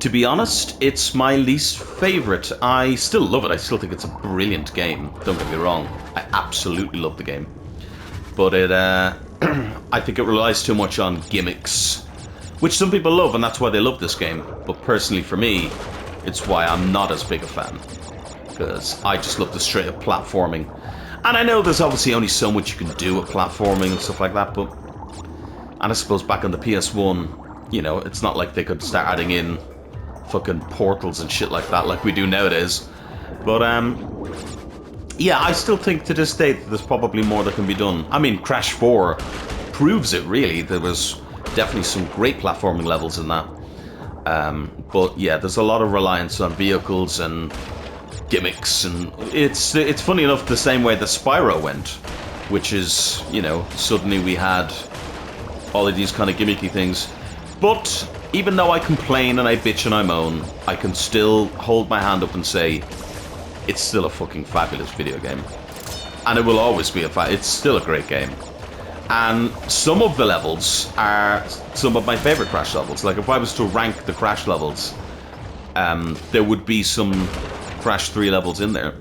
To be honest, it's my least favorite. I still love it. I still think it's a brilliant game. Don't get me wrong. I absolutely love the game. But it, I think it relies too much on gimmicks, which some people love, and that's why they love this game. But personally, for me, it's why I'm not as big a fan. Because I just love the straight-up platforming. And I know there's obviously only so much you can do with platforming and stuff like that, but... And I suppose back on the PS1, you know, it's not like they could start adding in fucking portals and shit like that like we do nowadays. But, yeah, I still think to this day that there's probably more that can be done. I mean, Crash 4 proves it, really. There was definitely some great platforming levels in that. But, yeah, there's a lot of reliance on vehicles and gimmicks, and it's funny enough the same way that Spyro went, which is, you know, suddenly we had all of these kind of gimmicky things. But even though I complain and I bitch and I moan, I can still hold my hand up and say it's still a fucking fabulous video game, and it will always be it's still a great game. And some of the levels are some of my favorite Crash levels. Like if I was to rank the Crash levels, there would be some Crash 3 levels in there.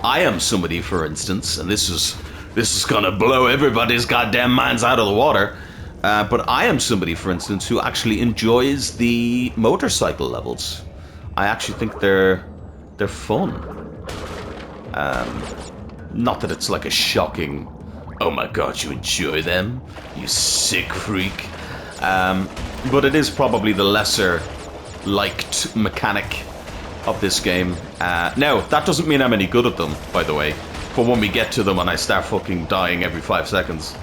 I am somebody, for instance, and this is gonna blow everybody's goddamn minds out of the water, but I am somebody, for instance, who actually enjoys the motorcycle levels. I actually think they're fun. Not that it's like a shocking, oh my god, you enjoy them, you sick freak. But it is probably the lesser liked mechanic of this game. Now, that doesn't mean I'm any good at them, by the way. But when we get to them and I start fucking dying every 5 seconds.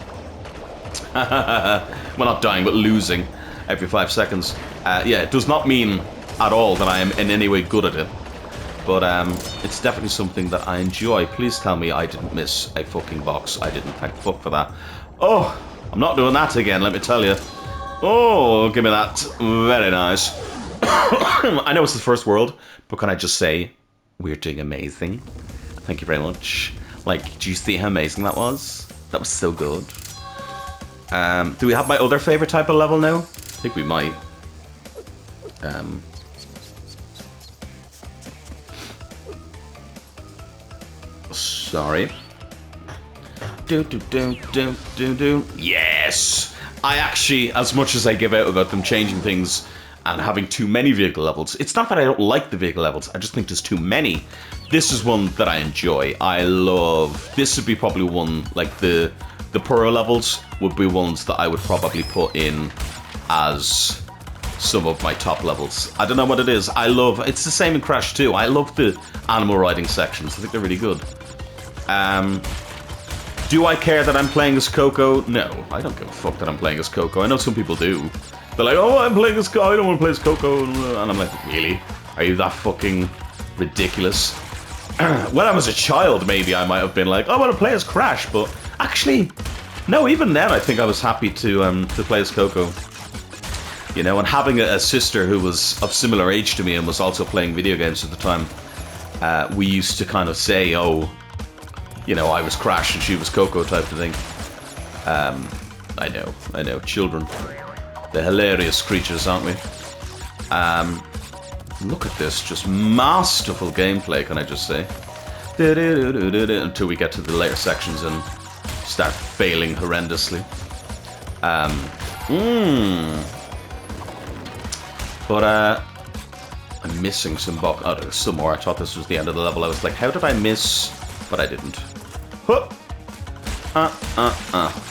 Well, not dying, but losing every 5 seconds. Yeah, it does not mean at all that I am in any way good at it. But it's definitely something that I enjoy. Please tell me I didn't miss a fucking box. I didn't, thank fuck for that. Oh, I'm not doing that again, let me tell you. Oh, give me that. Very nice. I know it's the first world, but can I just say, we're doing amazing. Thank you very much. Like, do you see how amazing that was? That was so good. Do we have my other favorite type of level now? I think we might. Sorry. Do. Yes! I actually, as much as I give out about them changing things and having too many vehicle levels, it's not that I don't like the vehicle levels, I just think there's too many. This is one that I enjoy. I love... This would be probably one, like the Puro levels would be ones that I would probably put in as some of my top levels. I don't know what it is. I love... It's the same in Crash 2. I love the animal riding sections. I think they're really good. Do I care that I'm playing as Coco? No, I don't give a fuck that I'm playing as Coco. I know some people do. They're like, oh, I'm playing as Coco, I don't want to play as Coco. And I'm like, really? Are you that fucking ridiculous? When I was a child, maybe I might have been like, I want to play as Crash, but actually, no, even then I think I was happy to play as Coco. You know, and having a sister who was of similar age to me and was also playing video games at the time, we used to kind of say, oh, you know, I was Crash and she was Coco type of thing. I know, children. They're hilarious creatures, aren't we? Look at this, just masterful gameplay, can I just say? Until we get to the later sections and start failing horrendously. But I'm missing some box. Oh, there's some more. I thought this was the end of the level. I was like, how did I miss? But I didn't. Huh.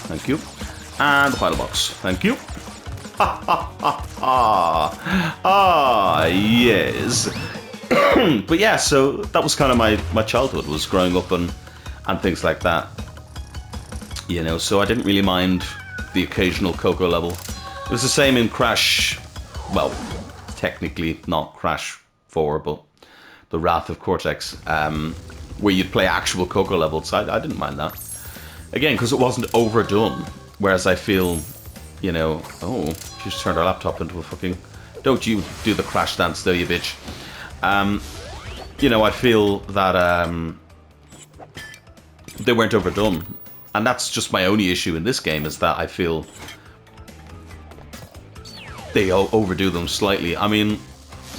Thank you. And the final box. Thank you. Yes. But yeah, so that was kind of my childhood, was growing up and things like that. You know, so I didn't really mind the occasional Coco level. It was the same in Crash, well, technically not Crash 4, but the Wrath of Cortex, where you'd play actual Coco levels. I didn't mind that. Again, because it wasn't overdone. Whereas I feel, you know, oh, she just turned her laptop into a fucking... Don't you do the Crash dance, though, you bitch. You know, I feel that they weren't overdone. And that's just my only issue in this game, is that I feel they overdo them slightly. I mean,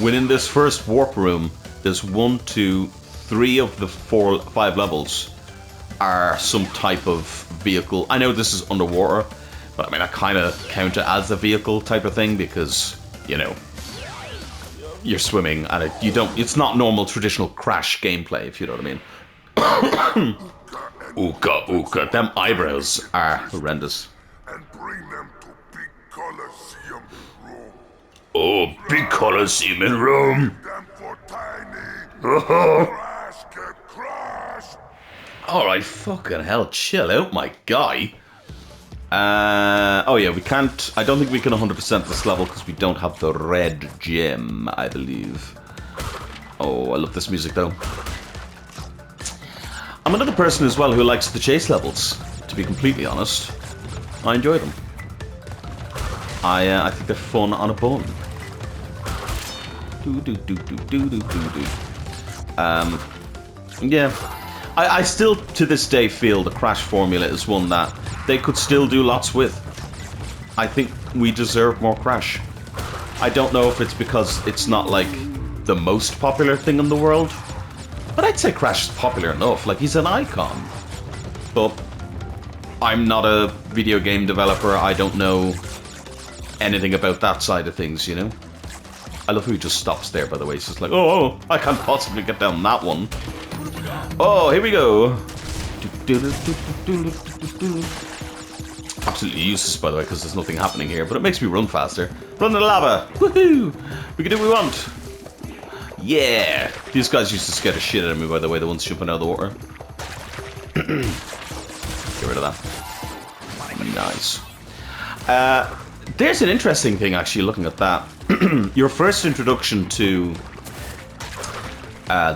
within this first warp room, there's 1, 2, 3 of the 5 levels are some type of vehicle. I know this is underwater, but I mean, I kind of count it as a vehicle type of thing because, you know, you're swimming and it's not normal traditional Crash gameplay, if you know what I mean. Ooka, ooka, them eyebrows are horrendous. And bring them to Big Colosseum in Rome. Oh, Big Colosseum in Rome. Them for tiny. Oh. Crash get crashed. Alright, fucking hell, chill out, my guy. Oh yeah, we can't... I don't think we can 100% this level because we don't have the red gem, I believe. Oh, I love this music, though. I'm another person as well who likes the chase levels, to be completely honest. I enjoy them. I think they're fun on a bun. Yeah. I still, to this day, feel the Crash formula is one that they could still do lots with. I think we deserve more Crash. I don't know if it's because it's not, like, the most popular thing in the world, but I'd say Crash is popular enough. Like, he's an icon. But I'm not a video game developer. I don't know anything about that side of things, you know? I love how he just stops there, by the way. He's just like, oh, I can't possibly get down that one. Oh, here we go. Absolutely useless, by the way, because there's nothing happening here, but it makes me run faster. Run the lava! Woohoo! We can do what we want. Yeah! These guys used to scare the shit out of me, by the way, the ones jumping out of the water. Get rid of that. Nice. There's an interesting thing, actually, looking at that. Your first introduction to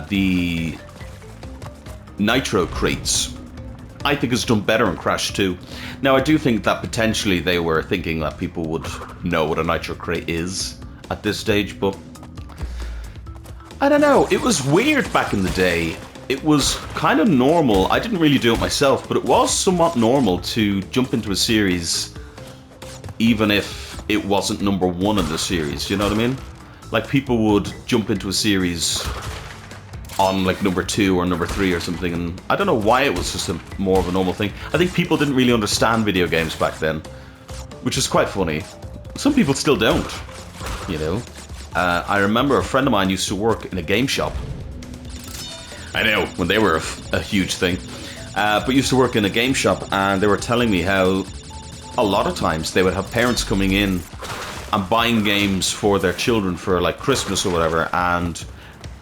the Nitro crates, I think, is done better in Crash 2. Now, I do think that potentially they were thinking that people would know what a Nitro crate is at this stage, but I don't know. It was weird back in the day. It was kind of normal. I didn't really do it myself, but it was somewhat normal to jump into a series even if it wasn't number 1 in the series, you know what I mean? Like, people would jump into a series on, like, number 2 or number 3 or something, and I don't know why it was just more of a normal thing. I think people didn't really understand video games back then, which is quite funny. Some people still don't, you know? I remember a friend of mine used to work in a game shop. I know, when they were a huge thing. But used to work in a game shop, and they were telling me how a lot of times they would have parents coming in and buying games for their children for, like, Christmas or whatever, and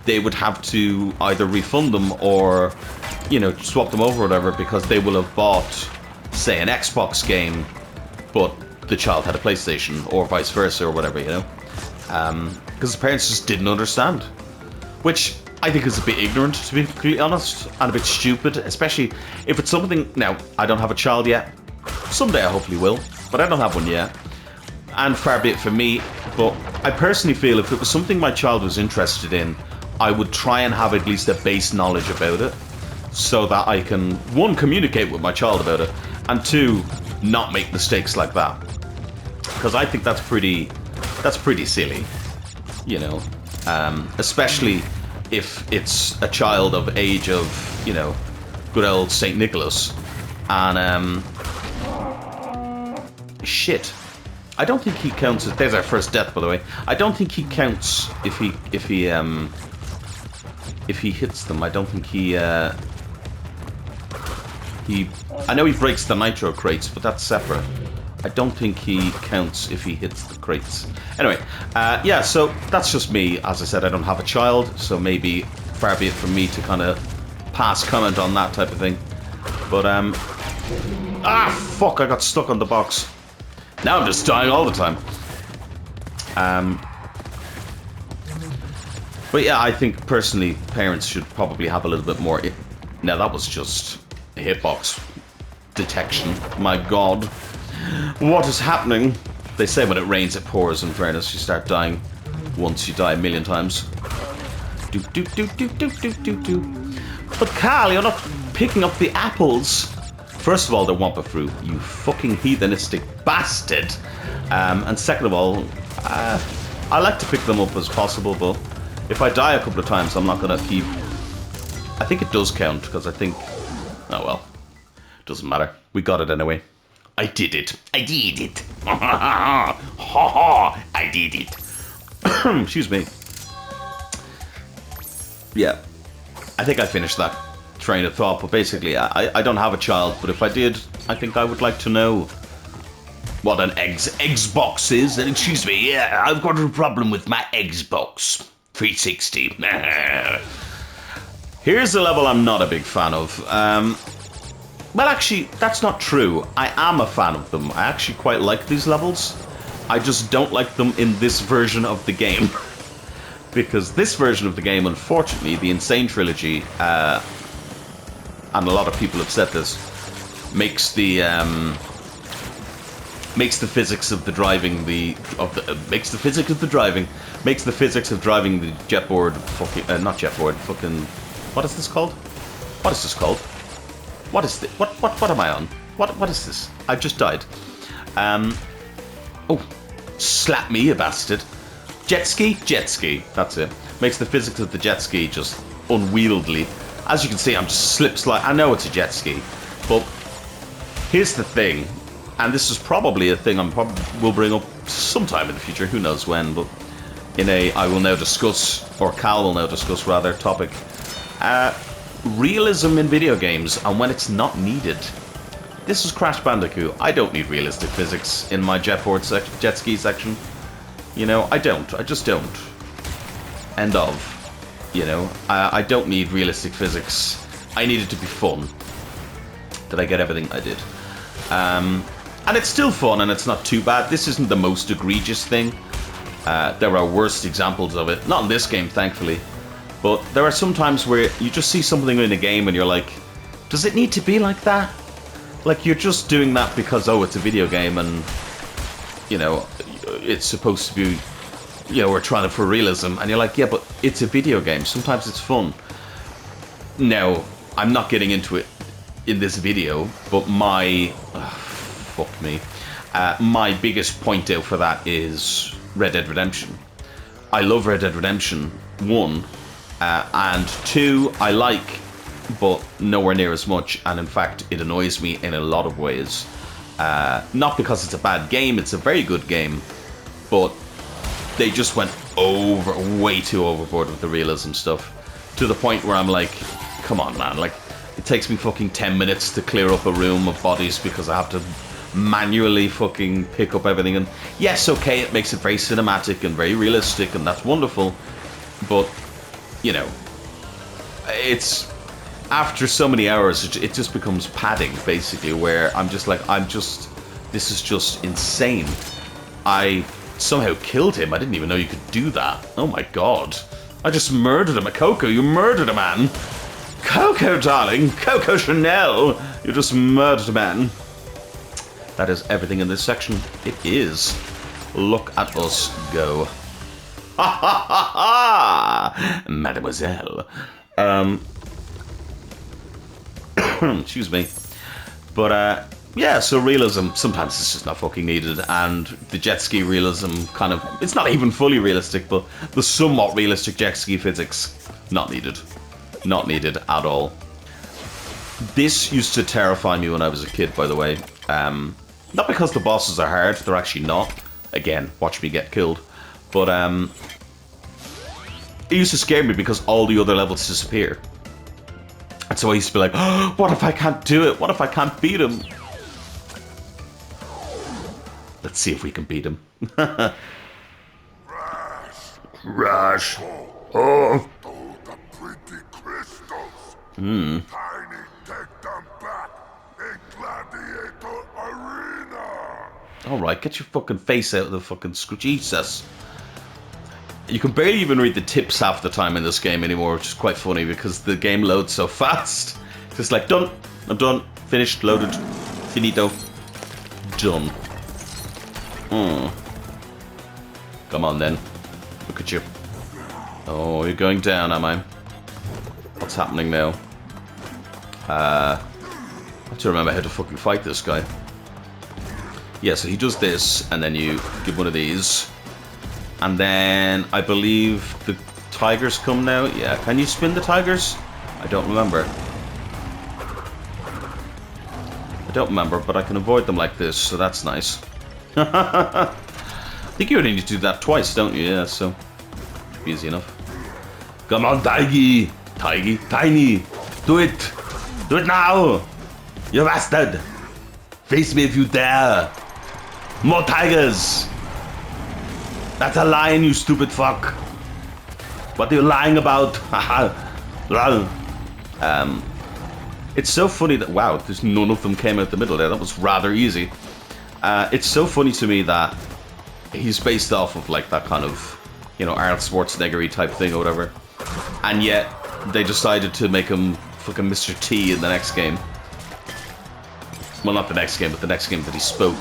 they would have to either refund them or, you know, swap them over or whatever, because they will have bought, say, an Xbox game, but the child had a PlayStation, or vice versa, or whatever, you know? Because the parents just didn't understand. Which I think is a bit ignorant, to be completely honest, and a bit stupid, especially if it's something... Now, I don't have a child yet. Someday I hopefully will, but I don't have one yet. And far be it from me, but I personally feel if it was something my child was interested in, I would try and have at least a base knowledge about it, so that I can, 1, communicate with my child about it, and 2, not make mistakes like that. Because I think that's pretty silly, you know, especially if it's a child of age of, you know, good old St. Nicholas, and shit. I don't think he counts as... There's our first death, by the way. I don't think he counts if he hits them. I don't think he... I know he breaks the Nitro crates, but that's separate. I don't think he counts if he hits the crates. Anyway, yeah, so that's just me. As I said, I don't have a child, so maybe far be it from me to kind of pass comment on that type of thing. But, ah, fuck, I got stuck on the box. Now I'm just dying all the time. But yeah, I think personally parents should probably have a little bit more... Now that was just a hitbox detection. My god. What is happening? They say when it rains it pours, in fairness. You start dying once, you die a million times. Do do do do do do do do. But Carl, you're not picking up the apples. First of all, they're Wampa fruit, you fucking heathenistic bastard. And second of all, I like to pick them up as possible, but if I die a couple of times, I'm not gonna keep... I think it does count, because I think... Oh well. Doesn't matter. We got it anyway. I did it. I did it. Ha ha ha. I did it. Excuse me. Yeah. I think I finished that train of thought, but basically, I don't have a child, but if I did, I think I would like to know what an Xbox is. And excuse me, yeah, I've got a problem with my Xbox 360. Here's a level I'm not a big fan of. Well, actually, that's not true. I am a fan of them. I actually quite like these levels. I just don't like them in this version of the game. Because this version of the game, unfortunately, the Insane Trilogy, and a lot of people have said this, makes the physics of the driving makes the physics of driving the jetboard fucking not jetboard fucking what is this called? What is this called? What is this? What am I on? What is this? I just died. Oh, slap me, you bastard. Jet ski? Jet ski. That's it. Makes the physics of the jet ski just unwieldy. As you can see, I'm just slip-slide. I know it's a jet ski, but here's the thing, and this is probably a thing will bring up sometime in the future, who knows when, but in a I will now discuss, or Cal will now discuss rather, topic. Realism in video games, and when it's not needed. This is Crash Bandicoot. I don't need realistic physics in my jet ski section. You know, I don't. I just don't. End of. You know, I don't need realistic physics. I need it to be fun. Did I get everything? I did. And it's still fun, and it's not too bad. This isn't the most egregious thing. There are worse examples of it. Not in this game, thankfully. But there are some times where you just see something in a game and you're like, does it need to be like that? Like, you're just doing that because, oh, it's a video game and, you know, it's supposed to be, you know, we're trying for realism. And you're like, yeah, but it's a video game. Sometimes it's fun. Now, I'm not getting into it in this video, but my... fuck me. My biggest point out for that is Red Dead Redemption. I love Red Dead Redemption 1, and 2 I like, but nowhere near as much, and in fact it annoys me in a lot of ways. Not because it's a bad game, it's a very good game, but they just went way too overboard with the realism stuff, to the point where I'm like, come on man, like, it takes me fucking 10 minutes to clear up a room of bodies because I have to manually fucking pick up everything. And yes, okay, it makes it very cinematic and very realistic, and that's wonderful, but, you know, it's... after so many hours, it just becomes padding, basically, where I'm just like, this is just insane. I somehow killed him. I didn't even know you could do that. Oh my god. I just murdered him. Coco, you murdered a man. Coco, darling. Coco Chanel. You just murdered a man. That is everything in this section. It is. Look at us go. Ha ha ha ha! Mademoiselle. Excuse me. But, yeah, so realism, sometimes it's just not fucking needed, and the jet ski realism kind of, it's not even fully realistic, but the somewhat realistic jet ski physics, not needed. Not needed at all. This used to terrify me when I was a kid, by the way. Not because the bosses are hard, they're actually not. Again, watch me get killed. But, it used to scare me because all the other levels disappear. And so I used to be like, oh, what if I can't do it? What if I can't beat him? Let's see if we can beat him. Rush. Oh. The pretty crystals. Hmm. Tiny, take them back in Gladiator Arena. Alright, get your fucking face out of the fucking screw. Jesus. You can barely even read the tips half the time in this game anymore, which is quite funny because the game loads so fast. It's just like, done. I'm done. Finished. Loaded. Finito. Done. Come on then. Look at you. Oh, you're going down, am I? What's happening now? I have to remember how to fucking fight this guy. Yeah, so he does this, and then you give one of these. And then I believe the tigers come now. Yeah, can you spin the tigers? I don't remember. I don't remember, but I can avoid them like this, so that's nice. I think you only need to do that twice, don't you? Yeah, so easy enough. Come on, Tiggy! Tiggy, Tiny! Do it! Do it now! You bastard! Face me if you dare! More tigers! That's a lion, you stupid fuck! What are you lying about? Haha! It's so funny that, wow, there's none of them came out the middle there. That was rather easy. It's so funny to me that he's based off of like that kind of, you know, Arnold Schwarzenegger-y type thing or whatever. And yet, they decided to make him fucking Mr. T in the next game. Well, not the next game, but the next game that he spoke.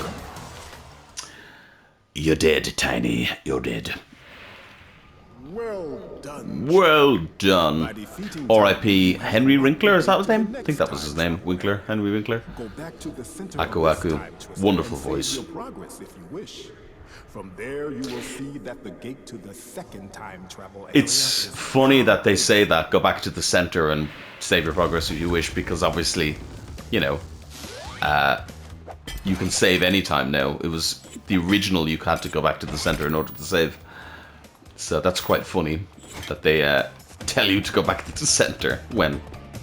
You're dead, Tiny. You're dead. Well done. Well done. R.I.P. Henry Winkler, is that his name? I think that was his name. Winkler, Henry Winkler. Go back to the center Aku Aku. Wonderful voice. your progress if you wish. From there, you will see that the gate to the second time travel area It's funny that they say that, go back to the center and save your progress if you wish, because obviously, you know, you can save anytime now. It was the original, you had to go back to the center in order to save. So that's quite funny that they tell you to go back to the center when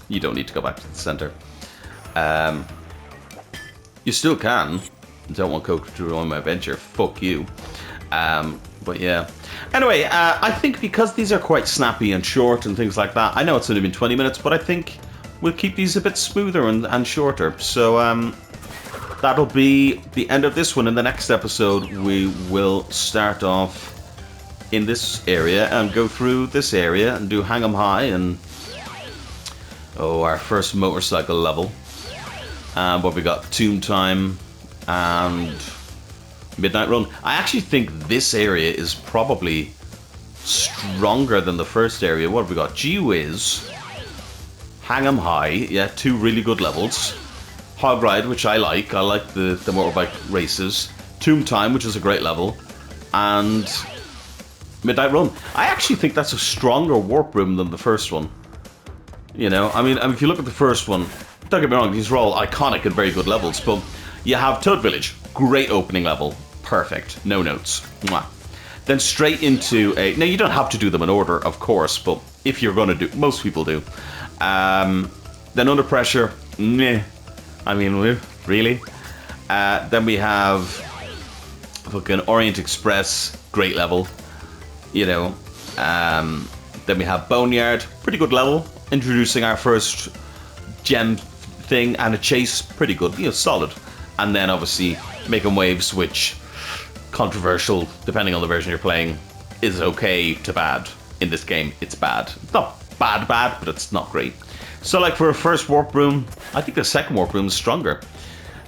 you don't need to go back to the center. You still can. Don't want Coke to ruin my adventure. Fuck you. But yeah. Anyway, I think because these are quite snappy and short and things like that, I know it's only been 20 minutes, but I think we'll keep these a bit smoother and shorter. So that'll be the end of this one. In the next episode, we will start off in this area and go through this area and do Hang 'em High and our first motorcycle level. But we got Tomb Time and Midnight Run. I actually think this area is probably stronger than the first area. What have we got? Gee Whiz, Hang 'em High, yeah, 2 really good levels. Hog Ride, which I like the motorbike races. Tomb Time, which is a great level, and Midnight Run. I actually think that's a stronger warp room than the first one. You know, I mean, if you look at the first one, don't get me wrong, these are all iconic and very good levels, but you have Toad Village, great opening level, perfect, no notes. Mwah. Then straight into a... Now, you don't have to do them in order, of course, but if you're going to do... Most people do. Then Under Pressure, meh. I mean, really? Then we have fucking Orient Express, great level. You know, then we have Boneyard, pretty good level, introducing our first gem thing, and a chase, pretty good, you know, solid. And then obviously Making Waves, which, controversial, depending on the version you're playing, is okay to bad. In this game, it's bad. It's not bad, but it's not great. So like for a first warp room, I think the second warp room is stronger.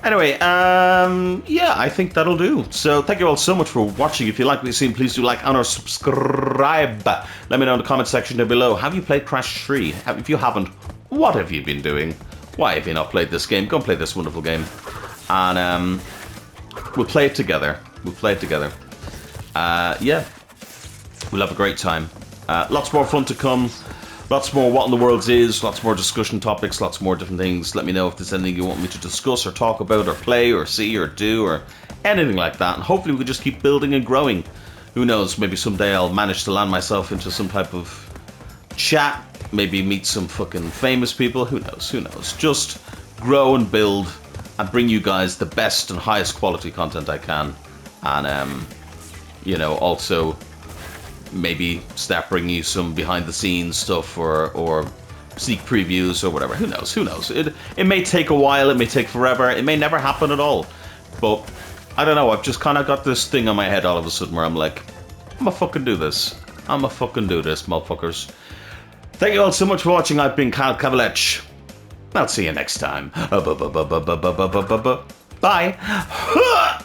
Anyway, yeah, I think that'll do. So thank you all so much for watching. If you like what you've seen, please do like and or subscribe. Let me know in the comment section down below. Have you played Crash 3? If you haven't, what have you been doing? Why have you not played this game? Go and play this wonderful game. And we'll play it together. Yeah, we'll have a great time. Lots more fun to come. Lots more What in the World is, lots more discussion topics, lots more different things. Let me know if there's anything you want me to discuss or talk about or play or see or do or anything like that. And hopefully we can just keep building and growing. Who knows, maybe someday I'll manage to land myself into some type of chat. Maybe meet some fucking famous people. Who knows. Just grow and build and bring you guys the best and highest quality content I can. And, you know, also... maybe start bringing you some behind the scenes stuff or sneak previews or whatever. Who knows? It may take a while, it may take forever, it may never happen at all. But I don't know, I've just kind of got this thing on my head all of a sudden where I'm like, I'ma fucking do this, motherfuckers. Thank you all so much for watching. I've been Kavalech. I'll see you next time. Bye.